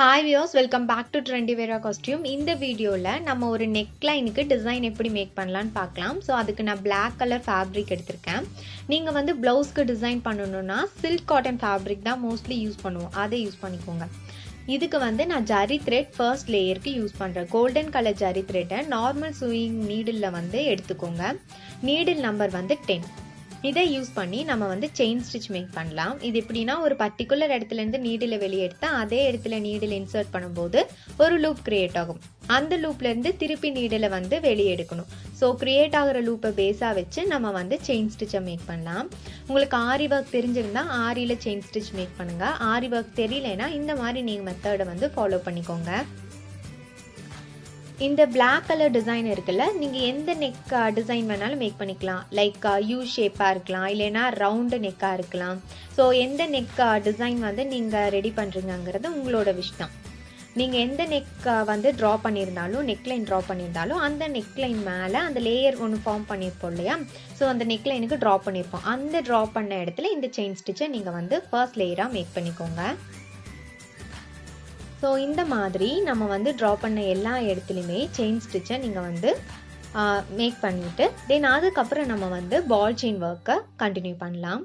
Hi viewers, welcome back to Trendieviera costume. இந்த வீடியோல நம்ம ஒரு neckline-க்கு டிசைன் எப்படி மேக் பண்ணலாம்னு பார்க்கலாம். சோ அதுக்கு நான் black color fabric எடுத்துர்க்கேன். நீங்க வந்து blouse-க்கு டிசைன் பண்ணனும்னா silk cotton fabric தான் mostly யூஸ் பண்ணுவோம். அதை யூஸ் பண்ணிக்கோங்க. இதுக்கு வந்து நான் jari thread first layer-க்கு யூஸ் பண்றேன். golden color jari thread normal sewing needle-ல வந்து எடுத்துக்கோங்க. needle number வந்து 10. இதை யூஸ் பண்ணி நம்ம வந்து செயின் ஸ்டிட்ச் மேக் பண்ணலாம். இது எப்படின்னா ஒரு பர்టిక్యులர் இடத்துல இருந்து நீடில வெளிய எடுத்து அதே இடத்துல நீடில் இன்சர்ட் பண்ணும்போது ஒரு லூப் கிரியேட் ஆகும். அந்த லூப்ல இருந்து திருப்பி நீடில வந்து வெளிய எடுக்கணும். சோ கிரியேட் ஆகுற லூப்பை பேஸா வச்சு நம்ம வந்து செயின் ஸ்டிட்சை மேக் பண்ணலாம். உங்களுக்கு ஆரி வர்க் தெரிஞ்சிருந்தா ஆரியில செயின் ஸ்டிட்ச் மேக் பண்ணுங்க. ஆரி வர்க் தெரியலனா இந்த மாதிரி நீங்க மெத்தட வந்து ஃபாலோ பண்ணிக்கோங்க. இந்த black color design இருக்குல்ல நீங்க எந்த neck design வேணாலும் மேக் பண்ணிக்கலாம். லைக் U ஷேப்பா இருக்கலாம் இல்லனா ரவுண்ட் neck இருக்கலாம். சோ எந்த neck design வந்து நீங்க ரெடி பண்றீங்கங்கிறது உங்களோட விஷயம். நீங்க எந்த neck வந்து draw பண்ணிருந்தாலும் neckline draw பண்ணிருந்தாலும் அந்த neckline மேல அந்த லேயர் ஒன்னு ஃபார்ம் பண்ணிருப்போம் இல்லையா? சோ அந்த necklineக்கு draw பண்ணிருப்போம். அந்த draw பண்ண இடத்துல இந்த chain stitch நீங்க வந்து first layer-ஆ மேக் பண்ணிக்கோங்க. சோ இந்த மாதிரி நம்ம வந்து draw பண்ண எல்லா இடத்துலயுமே chain stitch நீங்க வந்து மேக் பண்ணிட்டு then அதுக்கு அப்புறம் நம்ம வந்து ball chain work கண்டினியூ பண்ணலாம்.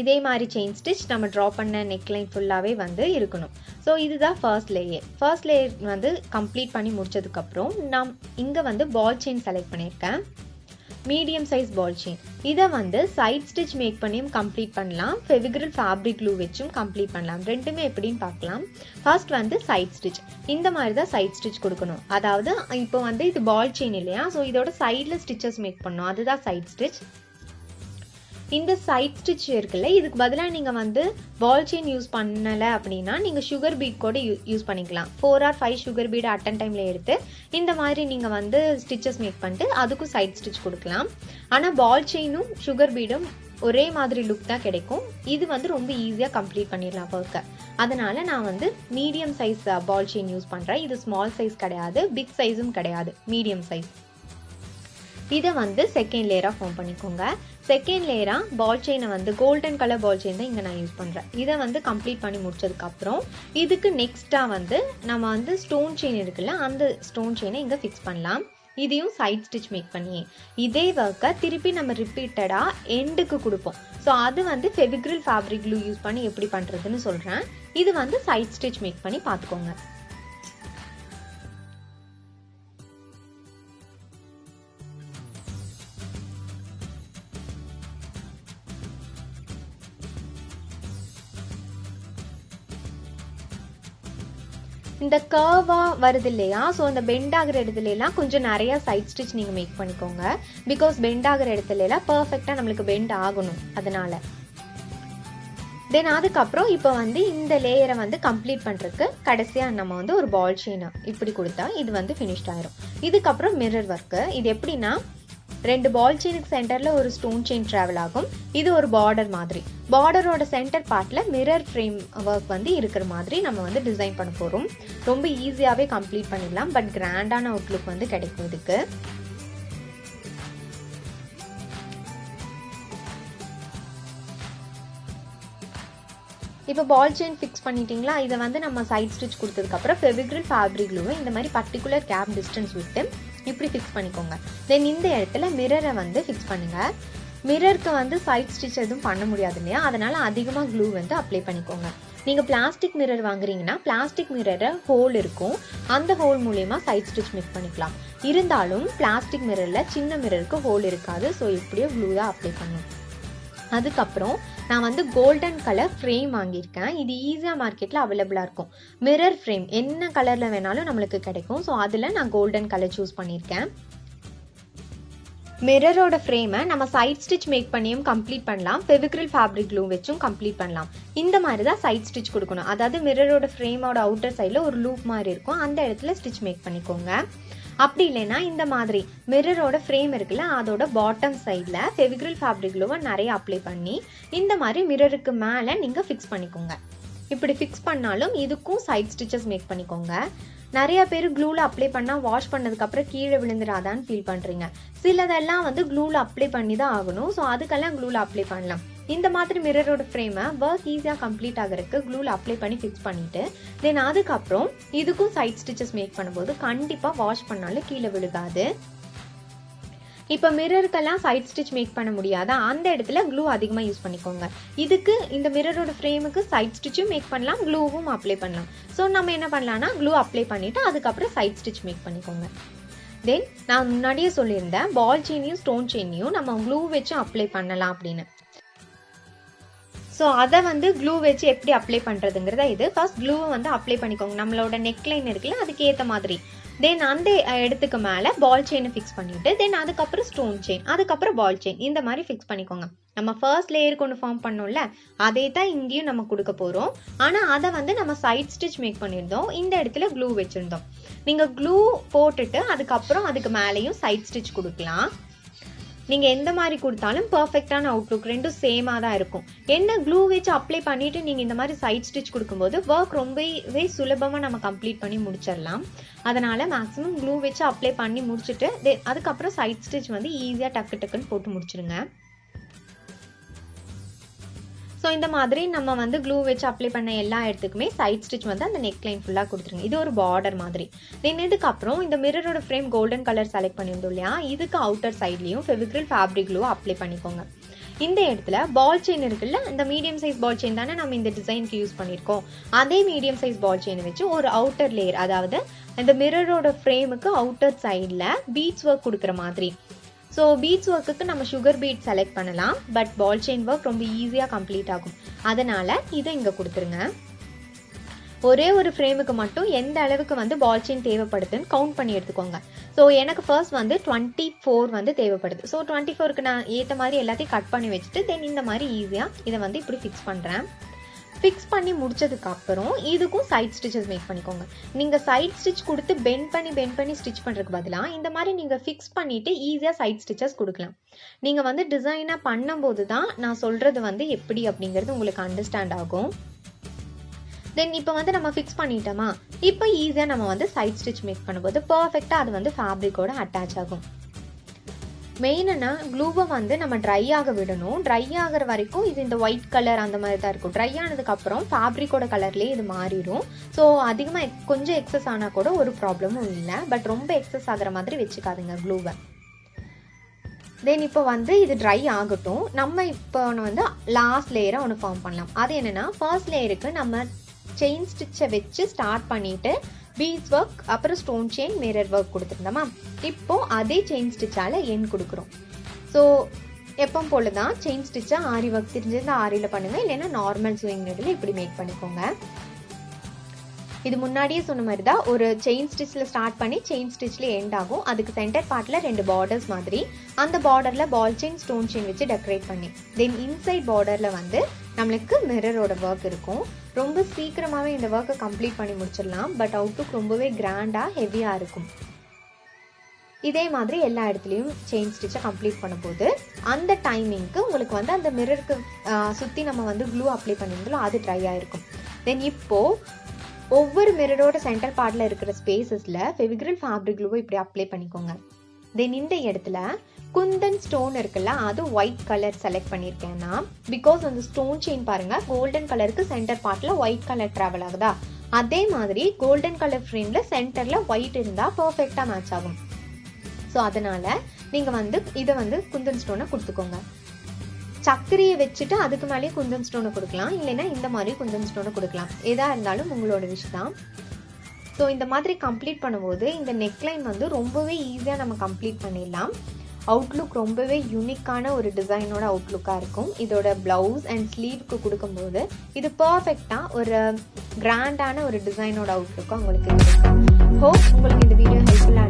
இதே மாதிரி chain stitch நம்ம draw பண்ண neckline ஃபுல்லாவே வந்து இருக்கணும். சோ இதுதான் first layer. first layer வந்து complete பண்ணி முடிச்சதுக்கு அப்புறம் நான் இங்க வந்து ball chain செலக்ட் பண்ணிருக்கேன். medium size ball chain. இத வந்து side stitch மேக் பண்ணியும் கம்ப்ளீட் பண்ணலாம். ஃபெவிக்ரில் ஃபேப்ரிக் glue வெச்சும் கம்ப்ளீட் பண்ணலாம். ரெண்டுமே எப்படின்னு பார்க்கலாம். ஃபர்ஸ்ட் வந்து side stitch. இந்த மாதிரி தான் side stitch கொடுக்கணும். அதாவது இப்போ வந்து இது ball chain இல்லையா? சோ இதோட சைடுல stitches மேக் பண்ணனும். அதுதான் side stitch. இந்த side stitch இருக்குல்ல இதுக்கு பதிலா நீங்க வந்து ball chain யூஸ் பண்ணல அப்படினா நீங்க sugar bead கூட யூஸ் பண்ணிக்கலாம். 4 or 5 sugar bead at a timeல எடுத்து இந்த மாதிரி நீங்க வந்து stitches மேக் பண்ணிட்டு அதுக்கு side stitch கொடுக்கலாம். ஆனா ball chain-உம் sugar bead-உம் ஒரே மாதிரி லுக் தான் கிடைக்கும். இது வந்து ரொம்ப ஈஸியா கம்ப்ளீட் பண்ணிடலாம் work. அதனால நான் வந்து medium size ball chain use பண்றேன். இது ஸ்மால் சைஸ் கிடையாது, பிக் சைஸும் கிடையாது, மீடியம் சைஸ். இத வந்து செகண்ட் லேயரா ஃபார்ம் பண்ணிக்கோங்க. செகண்ட் லேயரா பால் செயினை வந்து கோல்டன் கலர் பால் செயின் தான் இங்க நான் யூஸ் பண்றேன். இத வந்து கம்ப்ளீட் பண்ணி முடிச்சதுக்கு அப்புறம் இதுக்கு நெக்ஸ்டா வந்து நம்ம வந்து ஸ்டோன் செயின் இருக்குல்ல அந்த ஸ்டோன் செயினை இங்க ஃபிக்ஸ் பண்ணலாம். இதையும் சைடு ஸ்டிட்ச் மேக் பண்ணி இதே வர்க்க திருப்பி நம்ம ரிப்பீட்டடா எண்டுக்கு கொடுப்போம். சோ அது வந்து ஃபெவிக்ரில் ஃபேப்ரிக் glue யூஸ் பண்ணி எப்படி பண்றதுன்னு சொல்றேன். இது வந்து சைடு ஸ்டிட்ச் மேக் பண்ணி பாத்துக்கோங்க. இந்த கர்வா வருது இல்லையா? சோ அந்த பெண்ட் ஆகுற இடத்துல எல்லாம் கொஞ்சம் நிறைய சைடு ஸ்டிட்ச் நீங்க மேக் பண்ணிக்கோங்க. because பெண்ட் ஆகுற இடத்துல எல்லாம் பெர்ஃபெக்ட்டா நமக்கு பெண்ட் ஆகணும். அதனால then அதுக்கு அப்புறம் இப்போ வந்து இந்த லேயரை வந்து கம்ப்ளீட் பண்றதுக்கு கடைசியா நம்ம வந்து ஒரு பால் செயின் இப்படி கொடுத்தா இது வந்து ஃபினிஷ்ட் ஆயிரும். இதுக்கு அப்புறம் மிரர் வர்க். இது எப்படின்னா ரெண்டு பால் செயினுக்கு சென்டர்ல ஒரு ஸ்டோன் செயின் டிராவல் ஆகும். இது ஒரு பார்டர் மாதிரி. பார்டரோட சென்டர் பார்ட்ல மிரர் ஃப்ரேம் வர்க் வந்து இருக்கிற மாதிரி நம்ம வந்து டிசைன் பண்ண போறோம். ரொம்ப ஈஸியாவே கம்ப்ளீட் பண்ணிடலாம். பட் கிராண்டான அவுட்லுக் வந்து கிடைக்கும் இதுக்கு. இப்போ பால் செயின் ஃபிக்ஸ் பண்ணிட்டீங்களா? இதை வந்து நம்ம சைட் ஸ்டிச் கொடுத்ததுக்கு அப்புறம் ஃபெவிக்ரில் ஃபேப்ரிக் glue இந்த மாதிரி பர்టిక్యులர் கேப் டிஸ்டன்ஸ் விட்டு இப்படி ஃபிக்ஸ் பண்ணிக்கோங்க. தென் இந்த இடத்துல மிரரை வந்து ஃபிக்ஸ் பண்ணுங்க. மிரருக்கு வந்து சைட் ஸ்டிச் எதுவும் பண்ண முடியாது இல்லையா? அதனால அதிகமா glue வந்து அப்ளை பண்ணிக்கோங்க. நீங்க பிளாஸ்டிக் மிரர் வாங்குறீங்கன்னா பிளாஸ்டிக் மிரரை ஹோல் இருக்கும். அந்த ஹோல் மூலமா சைட் ஸ்டிச் மேக் பண்ணிக்கலாம். இருந்தாலும் பிளாஸ்டிக் மிரர்ல சின்ன மிரருக்கு ஹோல் இருக்காது. சோ இப்படியே glue தான் அப்ளை பண்ணணும். அதுக்கப்புறம் நான் வந்து கோல்டன் கலர் ஃப்ரேம் வாங்கியிருக்கேன். இது ஈஸியா மார்க்கெட்ல அவைலபிளா இருக்கும். மிரர் ஃப்ரேம் என்ன கலர்ல வேணாலும் நம்மளுக்கு கிடைக்கும். சோ அதுல நான் கோல்டன் கலர் சூஸ் பண்ணியிருக்கேன். மிரரோட ஃப்ரேமை நம்ம சைட் ஸ்டிச் மேக் பண்ணியும் கம்ப்ளீட் பண்ணலாம். ஃபெவிக்ரில் ஃபேப்ரிக் glue வெச்சும் கம்ப்ளீட் பண்ணலாம். இந்த மாதிரி தான் சைட் ஸ்டிச் கொடுக்கணும். அதாவது மிரரோட ஃப்ரேமோட அவுட்டர் சைடுல ஒரு லூப் மாதிரி இருக்கும். அந்த இடத்துல ஸ்டிச் மேக் பண்ணிக்கோங்க. அப்படி இல்லைன்னா இந்த மாதிரி மிரரோட ஃப்ரேம் இருக்குல்ல அதோட பாட்டம் சைட்ல ஃபெவிக்ரில் ஃபேப்ரிக் glue நிறைய அப்ளை பண்ணி இந்த மாதிரி மிரருக்கு மேல நீங்க ஃபிக்ஸ் பண்ணிக்கோங்க. இப்படி ஃபிக்ஸ் பண்ணாலும் இதுக்கும் சைட் ஸ்டிச்சஸ் மேக் பண்ணிக்கோங்க. நிறைய பேர் க்ளூல அப்ளை பண்ணா வாஷ் பண்ணதுக்கு அப்புறம் கீழே விழுந்துராதான்னு ஃபீல் பண்றீங்க. சிலதெல்லாம் வந்து க்ளூல அப்ளை பண்ணி தான் ஆகணும். ஸோ அதுக்கெல்லாம் க்ளூல அப்ளை பண்ணலாம். இந்த மாதிரி மிரரோட ஃப்ரேமை ஒர்க் ஈஸியாக கம்ப்ளீட் ஆகிறதுக்கு க்ளூவில் அப்ளை பண்ணி ஃபிக்ஸ் பண்ணிவிட்டு தென் அதுக்கப்புறம் இதுக்கும் சைட் ஸ்டிச்சஸ் மேக் பண்ணும்போது கண்டிப்பாக வாஷ் பண்ணாலும் கீழே விழுகாது. இப்போ மிரருக்கெல்லாம் சைட் ஸ்டிச் மேக் பண்ண முடியாதா, அந்த இடத்துல க்ளூ அதிகமாக யூஸ் பண்ணிக்கோங்க. இதுக்கு இந்த மிரரோட ஃப்ரேமுக்கு சைட் ஸ்டிச்சும் மேக் பண்ணலாம், க்ளூவும் அப்ளை பண்ணலாம். ஸோ நம்ம என்ன பண்ணலாம்னா க்ளூ அப்ளை பண்ணிவிட்டு அதுக்கப்புறம் சைட் ஸ்டிச் மேக் பண்ணிக்கோங்க. தென் நான் முன்னாடியே சொல்லியிருந்தேன் பால் செயினையும் ஸ்டோன் செயினையும் நம்ம க்ளூ வச்சு அப்ளை பண்ணலாம் அப்படின்னு. ஸோ அதை க்ளூ வச்சு எப்படி அப்ளை பண்ணுறதுங்கிறத இது. ஃபர்ஸ்ட் க்ளூவை அப்ளை பண்ணிக்கோங்க. நம்மளோட நெக்லைன் இருக்குல்ல அதுக்கு ஏற்ற மாதிரி. தென் அந்த இடத்துக்கு மேலே பால் செயினை ஃபிக்ஸ் பண்ணிவிட்டு தென் அதுக்கப்புறம் ஸ்டோன் செயின், அதுக்கப்புறம் பால் செயின், இந்த மாதிரி ஃபிக்ஸ் பண்ணிக்கோங்க. நம்ம ஃபர்ஸ்ட் லேயருக்கு ஒன்று ஃபார்ம் பண்ணோம்ல அதே தான் இங்கேயும் நம்ம கொடுக்க போகிறோம். ஆனால் அதை நம்ம சைட் ஸ்டிச் மேக் பண்ணியிருந்தோம், இந்த இடத்துல க்ளூ வச்சுருந்தோம். நீங்கள் க்ளூ போட்டுட்டு அதுக்கப்புறம் அதுக்கு மேலேயும் சைட் ஸ்டிச் கொடுக்கலாம். நீங்கள் எந்த மாதிரி கொடுத்தாலும் பர்ஃபெக்டான அவுட்லுக் ரெண்டும் சேமாக தான் இருக்கும். என்ன க்ளூ வச்சு அப்ளை பண்ணிவிட்டு நீங்கள் இந்த மாதிரி சைட் ஸ்டிச் கொடுக்கும்போது ஒர்க் ரொம்பவே சுலபமாக நம்ம கம்ப்ளீட் பண்ணி முடிச்சிடலாம். அதனால் மேக்ஸிமம் க்ளூ வச்சு அப்ளை பண்ணி முடிச்சுட்டு அதுக்கப்புறம் சைட் ஸ்டிச் ஈஸியாக டக்குன்னு போட்டு முடிச்சிருங்க. ஸோ இந்த மாதிரி நம்ம க்ளூ வச்சு அப்ளை பண்ண எல்லா இடத்துக்குமே சைட் ஸ்டிச் அந்த நெக் லைன் ஃபுல்லாக கொடுத்துருங்க. இது ஒரு பார்டர் மாதிரி. தென் இதுக்கப்புறம் இந்த மிரரோட ஃப்ரேம் கோல்டன் கலர் செலக்ட் பண்ணியிருந்தோம் இல்லையா, இதுக்கு அவுட்டர் சைட்லேயும் ஃபெவிக்ரில் ஃபேப்ரிக் க்ளூ அப்ளை பண்ணிக்கோங்க. இந்த இடத்துல பால் செயின் இருக்குல்ல, இந்த மீடியம் சைஸ் பால் செயின் தானே நம்ம இந்த டிசைனுக்கு யூஸ் பண்ணியிருக்கோம். அதே மீடியம் சைஸ் பால் செயினை வச்சு ஒரு அவுட்டர் லேயர், அதாவது இந்த மிரரோட ஃப்ரேமுக்கு அவுட்டர் சைடில் பீட்ஸ் ஒர்க் கொடுக்குற மாதிரி. ஸோ பீட்ஸ் ஒர்க்குக்கு நம்ம சுகர் பீட் செலக்ட் பண்ணலாம், பட் பால் செயின் ஒர்க் ரொம்ப ஈஸியாக கம்ப்ளீட் ஆகும். அதனால் இதை இங்கே கொடுத்துருங்க. ஒரே ஒரு ஃப்ரேமுக்கு மட்டும் எந்த அளவுக்கு பால் செயின் தேவைப்படுதுன்னு கவுண்ட் பண்ணி எடுத்துக்கோங்க. ஸோ எனக்கு ஃபர்ஸ்ட் 24 தேவைப்படுது. ஸோ 24க்கு நான் ஏற்ற மாதிரி எல்லாத்தையும் கட் பண்ணி வச்சுட்டு தென் இந்த மாதிரி ஈஸியாக இதை இப்படி ஃபிக்ஸ் பண்ணுறேன். ஃபிக்ஸ் பண்ணி முடிச்சதுக்கப்புறம் இதுக்கும் சைட் ஸ்டிச்சஸ் மேக் பண்ணிக்கோங்க. நீங்கள் சைட் ஸ்டிச் கொடுத்து பெண்ட் பண்ணி ஸ்டிச் பண்ணுறதுக்கு பதிலாக இந்த மாதிரி நீங்கள் ஃபிக்ஸ் பண்ணிவிட்டு ஈஸியாக சைட் ஸ்டிச்சஸ் கொடுக்கலாம். நீங்கள் டிசைனாக பண்ணும்போது தான் நான் சொல்கிறது எப்படி அப்படிங்கிறது உங்களுக்கு அண்டர்ஸ்டாண்ட் ஆகும். தென் இப்போ நம்ம ஃபிக்ஸ் பண்ணிட்டோமா, இப்போ ஈஸியாக நம்ம சைட் ஸ்டிச் மேக் பண்ணும்போது பர்ஃபெக்டாக அது ஃபேப்ரிக்கோட அட்டாச் ஆகும். மெயினாக க்ளூவை நம்ம ட்ரை ஆக விடணும். ட்ரை ஆகிற வரைக்கும் இது இந்த ஒயிட் கலர் அந்த மாதிரி தான் இருக்கும். ட்ரை ஆனதுக்கப்புறம் ஃபேப்ரிக்கோட கலர்லேயே இது மாறிடும். ஸோ அதிகமாக கொஞ்சம் எக்ஸஸ் ஆனால் கூட ஒரு ப்ராப்ளமும் இல்லை, பட் ரொம்ப எக்ஸஸ் ஆகிற மாதிரி வச்சுக்காதுங்க க்ளூவை. தென் இப்போ இது ட்ரை ஆகட்டும். நம்ம இப்போ லாஸ்ட் லேயரை ஒன்று ஃபார்ம் பண்ணலாம். அது என்னென்னா ஃபர்ஸ்ட் லேயருக்கு நம்ம செயின் ஸ்டிச்சை வச்சு ஸ்டார்ட் பண்ணிவிட்டு பீட்ஸ் ஒர்க் அப்புறம் ஸ்டோன் செயின் மிரர் ஒர்க் கொடுத்துருந்தோமா, இப்போ அதே செயின் ஸ்டிச்சால் எண் கொடுக்குறோம். ஸோ எப்போ போல தான் செயின் ஸ்டிச்சை ஆரி ஒர்க் தெரிஞ்சிருந்தா ஆரியில் பண்ணுங்கள், இல்லைன்னா நார்மல் ஸ்விங் நீடில் இப்படி மேக் பண்ணிக்கோங்க. இது முன்னாடியே சொன்ன மாதிரி தான் ஒரு செயின் ஸ்டிச்சில் ஸ்டார்ட் பண்ணி செயின் ஸ்டிச்சில் எண்ட் ஆகும். அதுக்கு சென்டர் பார்ட்டில் 2 பார்டர்ஸ் மாதிரி, அந்த பார்டரில் பால் செயின் ஸ்டோன் செயின் வச்சு டெக்கரேட் பண்ணி தென் இன்சைட் பார்டரில் நம்மளுக்கு மிரரோட ஒர்க் இருக்கும். ரொம்ப சீக்கிரமாகவே இந்த ஒர்க்கை கம்ப்ளீட் பண்ணி முடிச்சிடலாம், பட் அவுட்லுக் ரொம்பவே கிராண்டாக ஹெவியாக இருக்கும். இதே மாதிரி எல்லா இடத்துலையும் செயின் ஸ்டிச்சை கம்ப்ளீட் பண்ணும்போது அந்த டைமிங்க்கு உங்களுக்கு அந்த மிரருக்கு சுற்றி நம்ம க்ளூ அப்ளை பண்ணியிருந்தோம், அது ட்ரை ஆகிருக்கும். தென் இப்போது ஒவ்வொரு மிரரோட சென்டர் பார்ட்டில் இருக்கிற ஸ்பேசஸில் ஃபெவிக்ரில் ஃபேப்ரிக் க்ளூவை இப்படி அப்ளை பண்ணிக்கோங்க. தென் இந்த இடத்துல குந்தன் ஸ்டோன் இருக்குல்ல, அது ஒயிட் கலர் செலக்ட் பண்ணியிருக்கேன்னா பிகாஸ் அந்த ஸ்டோன் செயின் பாருங்கள் கோல்டன் கலருக்கு சென்டர் பார்ட்டில் ஒயிட் கலர் ட்ராவல் ஆகுதா, அதே மாதிரி கோல்டன் கலர் ஃப்ரேமில் சென்டரில் ஒயிட் இருந்தால் பர்ஃபெக்டாக மேட்ச் ஆகும். ஸோ அதனால் நீங்கள் இதை குந்தன் ஸ்டோனை கொடுத்துக்கோங்க. சக்கரையை வச்சுட்டு அதுக்கு மேலேயே குந்தன் ஸ்டோனை கொடுக்கலாம், இல்லைன்னா இந்த மாதிரி குந்தன் ஸ்டோனை கொடுக்கலாம். எதாக இருந்தாலும் உங்களோட விஷ் தான். ஸோ இந்த மாதிரி கம்ப்ளீட் பண்ணும்போது இந்த நெக்லைன் ரொம்பவே ஈஸியாக நம்ம கம்ப்ளீட் பண்ணிடலாம். அவுட்லுக் ரொம்பவே யூனிக்கான ஒரு டிசைனோட அவுட்லுக்காக இருக்கும். இதோட ப்ளவுஸ் அண்ட் ஸ்லீவ்க்கு கொடுக்கும்போது இது பர்ஃபெக்டாக ஒரு கிராண்டான ஒரு டிசைனோட அவுட்லுக்காக உங்களுக்கு இருக்கும். ஹோப் உங்களுக்கு இந்த வீடியோ ஹெல்ப்ஃபுல்லாக